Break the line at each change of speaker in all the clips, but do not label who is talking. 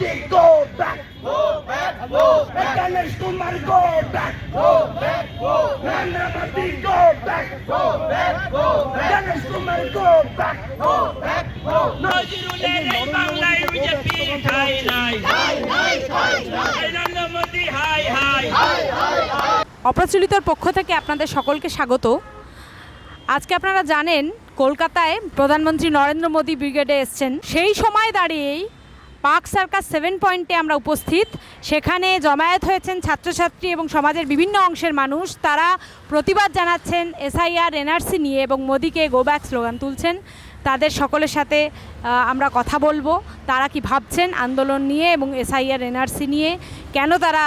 Modi, go back. Go back, go back. Ganesh Kumar, go back. Go back, go back. Narendra Modi, go back. Go back, go back. Ganesh Kumar, go back. Go back, go back.
বাংলায় BJP ঠাই নাই, Narendra Modi high high.
অপ্রচলিতর পক্ষ থেকে আপনাদের সকলকে স্বাগত। আজকে আপনারা জানেন কলকাতায় প্রধানমন্ত্রী নরেন্দ্র মোদি ব্রিগেডে এসছেন। সেই সময় দাঁড়িয়েই পার্ক সার্কাস 7 পয়েন্টে আমরা উপস্থিত। সেখানে জমায়েত হয়েছেন ছাত্রছাত্রী এবং সমাজের বিভিন্ন অংশের মানুষ। তারা প্রতিবাদ জানাচ্ছেন এসআইআর এনআরসি নিয়ে এবং মোদিকে গো ব্যাক স্লোগান তুলছেন। তাদের সকলের সাথে আমরা কথা বলবো, তারা কি ভাবছেন আন্দোলন নিয়ে এবং এসআইআর এনআরসি নিয়ে, কেন তারা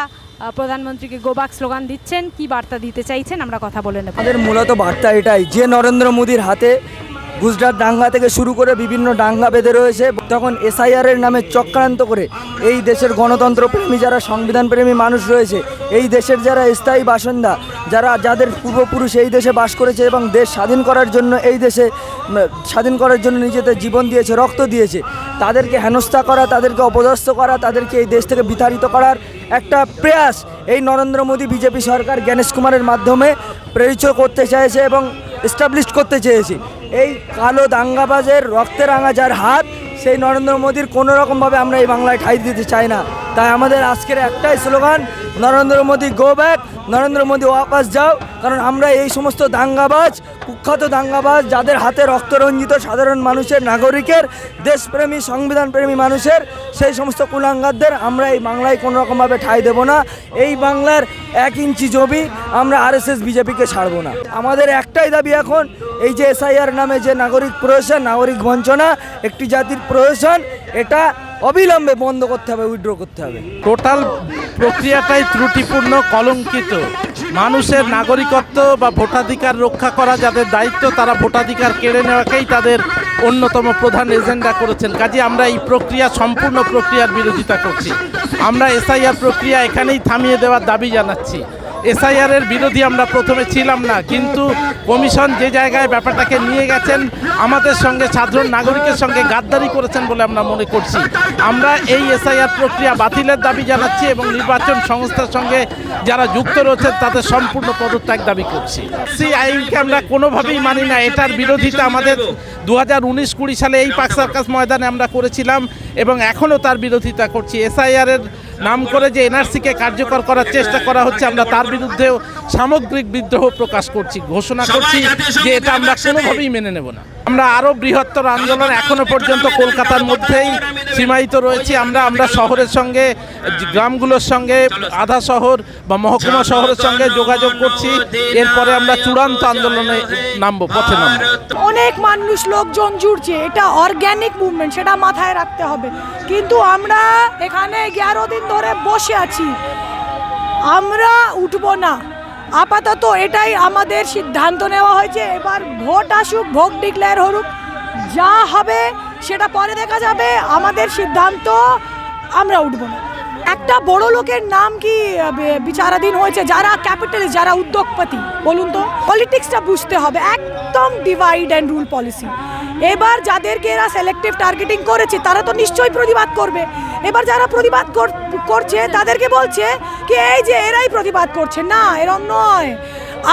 প্রধানমন্ত্রীকে গো ব্যাক স্লোগান দিচ্ছেন, কি বার্তা দিতে চাইছেন, আমরা কথা বলে নেব।
আমাদের মূলত বার্তা এটাই যে নরেন্দ্র মোদির হাতে গুজরাট দাঙ্গা থেকে শুরু করে বিভিন্ন দাঙ্গা বেঁধে রয়েছে। তখন এসআইআরের নামে চক্রান্ত করে এই দেশের গণতন্ত্র প্রেমী যারা সংবিধান প্রেমী মানুষ রয়েছে, এই দেশের যারা স্থায়ী বাসিন্দা, যাদের পূর্বপুরুষ এই দেশে বাস করেছে এবং দেশ স্বাধীন করার জন্য এই দেশে স্বাধীন করার জন্য নিজেদের জীবন দিয়েছে, রক্ত দিয়েছে, তাদেরকে হেনস্থা করা, তাদেরকে অপদস্থ করা, তাদেরকে এই দেশ থেকে বিতাড়িত করার একটা প্রয়াস এই নরেন্দ্র মোদি বিজেপি সরকার গণেশ কুমারের মাধ্যমে প্রেরিত করতে চেয়েছে এবং এস্টাবলিশ করতে চেয়েছে। এই কালো দাঙ্গাবাজের রক্তে রাঙা যার হাত, সেই নরেন্দ্র মোদির কোনো রকমভাবে আমরা এই বাংলায় ঠাঁই দিতে চাই না। তাই আমাদের আজকের একটাই slogan, Narendra Modi go back, Narendra Modi ওয়াপাস যাও। কারণ আমরা এই সমস্ত দাঙ্গাবাজ, কুখ্যাত দাঙ্গাবাজ, যাদের হাতে রক্তরঞ্জিত সাধারণ মানুষের, নাগরিকের, দেশপ্রেমী সংবিধানপ্রেমী মানুষের, সেই সমস্ত কুলাঙ্গারদের আমরা এই বাংলায় কোনো রকমভাবে ঠাঁই দেব না। এই বাংলার 1 ইঞ্চি জমি আমরা আরএসএস বিজেপিকে ছাড়বো না। আমাদের একটাই দাবি এখন, এই যে এসআইআর নামে যে নাগরিক প্রহসন, নাগরিক বঞ্চনা, একটি জাতির প্রহসন, এটা অবিলম্বে বন্ধ করতে হবে, উইথড্র করতে হবে।
টোটাল প্রক্রিয়াটাই ত্রুটিপূর্ণ, কলঙ্কিত। মানুষের নাগরিকত্ব বা ভোটাধিকার রক্ষা করা যাদের দায়িত্ব, তারা ভোটাধিকার কেড়ে নেওয়াকেই তাদের অন্যতম প্রধান এজেন্ডা করেছেন। কাজে আমরা এই প্রক্রিয়া, সম্পূর্ণ প্রক্রিয়ার বিরোধিতা করছি। আমরা এসআইআর প্রক্রিয়া এখানেই থামিয়ে দেওয়ার দাবি জানাচ্ছি। এসআইআরের বিরোধী আমরা প্রথমে ছিলাম না, কিন্তু কমিশন যে জায়গায় ব্যাপারটাকে নিয়ে গেছেন, আমাদের সঙ্গে, সাধারণ নাগরিকের সঙ্গে গাদ্দারি করেছেন বলে আমরা মনে করছি। আমরা এই এসআইআর প্রক্রিয়া বাতিলের দাবি জানাচ্ছি এবং নির্বাচন সংস্থার সঙ্গে যারা যুক্ত রয়েছেন তাদের সম্পূর্ণ পদত্যাগ দাবি করছি। সেই আইনকে আমরা কোনোভাবেই মানি না। এটার বিরোধিতা আমাদের 2019-20 সালে এই পার্ক সার্কাস ময়দানে আমরা করেছিলাম এবং এখনও তার বিরোধিতা করছি। এসআইআরের নাম করে যে এনআরসিকে কার্যকর করার চেষ্টা করা হচ্ছে, আমরা তার বিরুদ্ধেও সামগ্রিক বিদ্রোহ প্রকাশ করছি, ঘোষণা করছি যে এটা আমরা কোনোভাবেই মেনে নেব না। আমরা আরও বৃহত্তর আন্দোলন এখনো পর্যন্ত কলকাতার মধ্যেই সীমায়িত রয়েছি। আমরা শহরের সঙ্গে, গ্রামগুলোর সঙ্গে, আধা শহর বা মহকুমা শহরের সঙ্গে যোগাযোগ করছি। এরপরে আমরা চূড়ান্ত আন্দোলনে নামবো, পথে নামবো।
অনেক মানুষ, লোকজন জুড়ছে, এটা অর্গ্যানিক মুভমেন্ট, সেটা মাথায় রাখতে হবে। কিন্তু আমরা এখানে 11 দিন ধরে বসে আছি, আমরা উঠবো না। আপাতত এটাই আমাদের সিদ্ধান্ত নেওয়া হয়েছে। এবার ভোট আসুক, ভোট ডিক্লেয়ার হোক, যা হবে সেটা পরে দেখা যাবে। আমাদের সিদ্ধান্ত, আমরা উঠবো না। একটা বড় লোকের নাম কি বিচারাধীন হয়েছে, যারা ক্যাপিটালিস্ট, যারা উদ্যোগপতি, বলুন তো। পলিটিক্সটা বুঝতে হবে, একদম ডিভাইড অ্যান্ড রুল পলিসি। এবার যাদেরকে এরা সিলেক্টিভ টার্গেটিং করেছে তারা তো নিশ্চয়ই প্রতিবাদ করবে। এবার যারা প্রতিবাদ করছে তাদেরকে বলছে কি এই যে এরাই প্রতিবাদ করছে, না এরম নয়।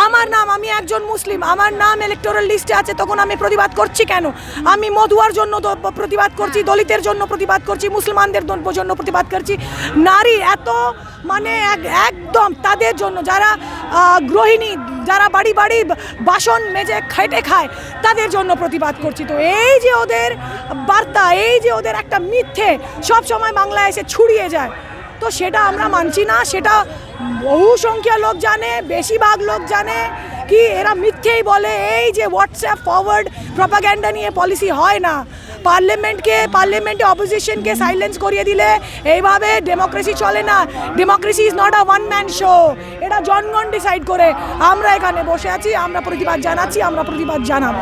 আমার নাম, আমি একজন মুসলিম, আমার নাম ইলেকটোরাল লিস্টে আছে, তখন আমি প্রতিবাদ করছি কেন? আমি মধুয়ার জন্য প্রতিবাদ করছি, দলিতের জন্য প্রতিবাদ করছি, মুসলমানদের জন্য প্রতিবাদ করছি, নারী এত মানে একদম তাদের জন্য, যারা গৃহিণী, যারা বাড়ি বাড়ি বাসন মেজে খেটে খায়, তাদের জন্য প্রতিবাদ করছি। তো এই যে ওদের বার্তা, এই যে ওদের একটা মিথ্যে সব সময় বাংলায় এসে ছড়িয়ে যায়, তো সেটা আমরা মানছি না। সেটা বহু সংখ্যা লোক জানে, বেশিরভাগ লোক জানে কি এরা মিথ্যেই বলে। এই যে হোয়াটসঅ্যাপ ফরওয়ার্ড প্রপাগ্যান্ডা নিয়ে পলিসি হয় না। পার্লামেন্টে অপোজিশনকে সাইলেন্স করিয়ে দিলে এইভাবে ডেমোক্রেসি চলে না। Democracy is not a one man show, এটা জনগণ ডিসাইড করে। আমরা এখানে বসে আছি, আমরা প্রতিবাদ জানাচ্ছি, আমরা প্রতিবাদ জানাবো।